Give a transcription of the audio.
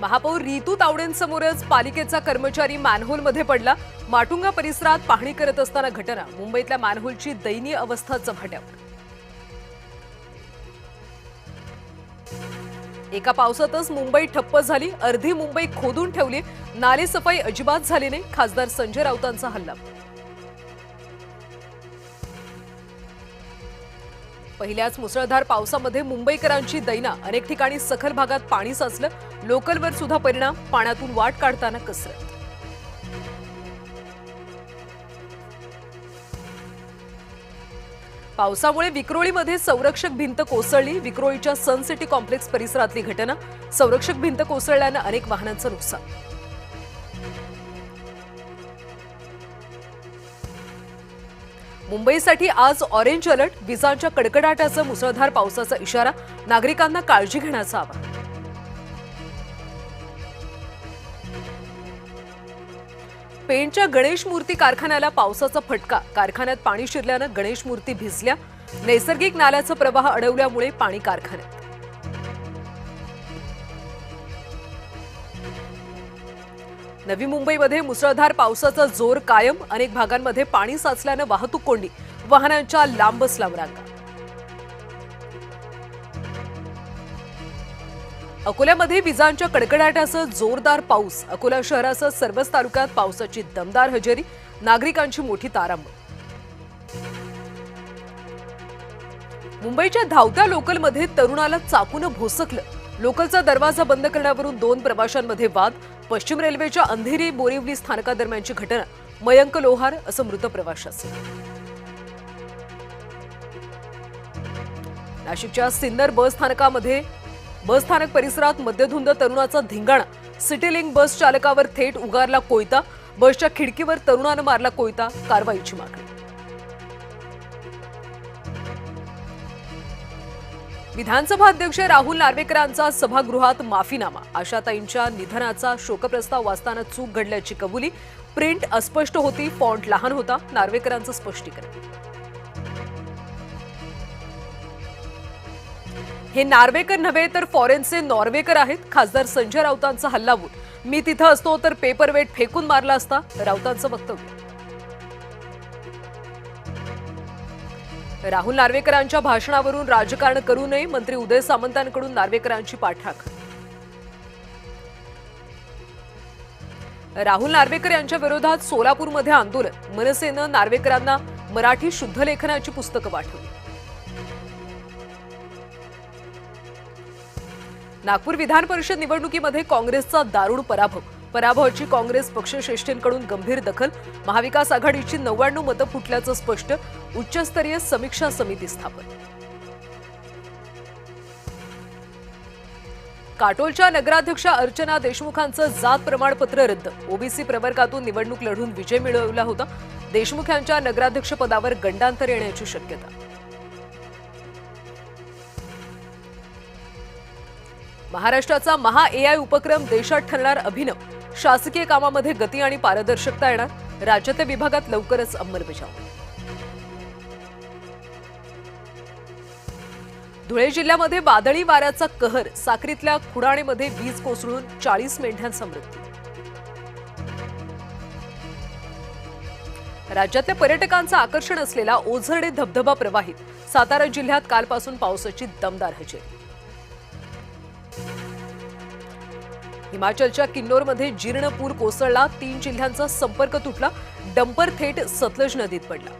महापौर रितू तावडेंसमोरच पालिकेचा कर्मचारी मॅनहोलमध्ये पडला। माटुंगा परिसरात पाहणी करत असताना घटना। मुंबईतल्या मॅनहोलची दयनीय अवस्था चव्हाट्यावर। एका पावसातच मुंबई ठप्प झाली। अर्धी मुंबई खोदून ठेवली। नाले सफाई अजिबात झाली नाही। खासदार संजय राऊतांचा हल्ला। पहिल्याच मुसळधार पावसामध्ये मुंबईकरांची दैना। अनेक ठिकाणी सखल भागात पाणी साचलं। लोकलवर सुद्धा परिणाम। पाण्यातून वाट काढताना कसरत। पावसामुळे विक्रोळीमध्ये संरक्षक भिंत कोसळली। विक्रोळीच्या सन सिटी कॉम्प्लेक्स परिसरातली घटना। संरक्षक भिंत कोसळल्यानं अनेक वाहनांचं नुकसान। मुंबईसाठी आज ऑरेंज अलर्ट। विजांच्या कडकडाटासह मुसळधार पावसाचा इशारा। नागरिकांना काळजी घेण्याचं आवाहन। पेणच्या गणेश मूर्ती कारखान्याला पावसाचा फटका। कारखान्यात पाणी शिरल्यानं गणेश मूर्ती भिजल्या। नैसर्गिक नाल्याचा प्रवाह अडवल्यामुळे पाणी कारखान्यात। नवी मुंबईमध्ये मुसळधार पावसाचा जोर कायम। अनेक भागांमध्ये पाणी साचल्यानं वाहतूक कोंडी। वाहनांच्या लांबच लांब रांगा। अकोल्यामध्ये विजांच्या कडकडाटासह जोरदार पाऊस। अकोला शहरासह सर्वच तालुक्यात पावसाची दमदार हजेरी। नागरिकांची मोठी तारांबळ। मुंबईच्या धावत्या लोकलमध्ये तरुणाला चाकून भोसकलं। लोकलचा दरवाजा बंद करण्यावरून 2 प्रवाशांमध्ये वाद। पश्चिम रेल्वेच्या अंधेरी बोरिवली स्थानकादरम्यानची घटना। मयंक लोहार असं मृत प्रवाशाचं। नाशिकच्या सिन्नर बस स्थानक परिसरात मद्यधुंद तरुणाचा धिंगाणा। सिटी लिंक बस चालकावर थेट उगारला कोयता। बसच्या खिडकीवर तरुणानं मारला कोयता। कारवाईची मागणी। विधानसभा अध्यक्ष राहुल नार्वेकरांचा सभागृहात माफीनामा। आशाताईंच्या निधनाचा शोकप्रस्ताव वाचताना चूक घडल्याची कबुली। प्रिंट अस्पष्ट होती। फॉन्ट लहान होता। नार्वेकरांचं स्पष्टीकरण। हे नार्वेकर नव्हे तर फॉरेनचे नॉर्वेकर आहेत। खासदार संजय राऊतांचा हल्लाबोल। मी तिथं असतो तर पेपरवेट फेकून मारला असता। राऊतांचं वक्तव्य। राहुल नार्वेकरांच्या भाषणावरून राजकारण करू नये। मंत्री उदय सामंतांकडून नार्वेकरांची पाठराखण। राहुल नार्वेकर यांच्या विरोधात सोलापूरमध्ये आंदोलन। मनसेनं नार्वेकरांना मराठी शुद्ध लेखनाची पुस्तकं पाठवली। नागपूर विधान परिषद निवडणुकीमध्ये काँग्रेसचा दारुण पराभव। पराभवाची काँग्रेस पक्षश्रेष्ठींकडून गंभीर दखल। महाविकास आघाडीची 99 मतं फुटल्याचं स्पष्ट। उच्चस्तरीय समीक्षा समिती स्थापन। काटोलच्या नगराध्यक्षा अर्चना देशमुखांचं जात प्रमाणपत्र रद्द। ओबीसी प्रवर्गातून निवडणूक लढून विजय मिळवला होता। देशमुख यांच्या नगराध्यक्षपदावर गंडांतर येण्याची शक्यता। महाराष्ट्राचा महा एआय उपक्रम देशात ठरणार अभिनव। शासकीय कामामध्ये गती आणि पारदर्शकता येणार। राज्याच्या विभागात लवकरच अंमलबजावणी। धुळे जिल्ह्यामध्ये वादळी वाऱ्याचा कहर। साक्रीतल्या खुडाणेमध्ये वीज कोसळून 40 मेंढ्यांचा मृत्यू। राज्यातल्या पर्यटकांचं आकर्षण असलेला ओझरडे धबधबा प्रवाहित। सातारा जिल्ह्यात कालपासून पावसाची दमदार हजेरी। हिमाचलच्या किन्नौरमध्ये जीर्ण पूर कोसळला। 3 जिल्ह्यांचा संपर्क तुटला। डंपर थेट सतलज नदीत पडला।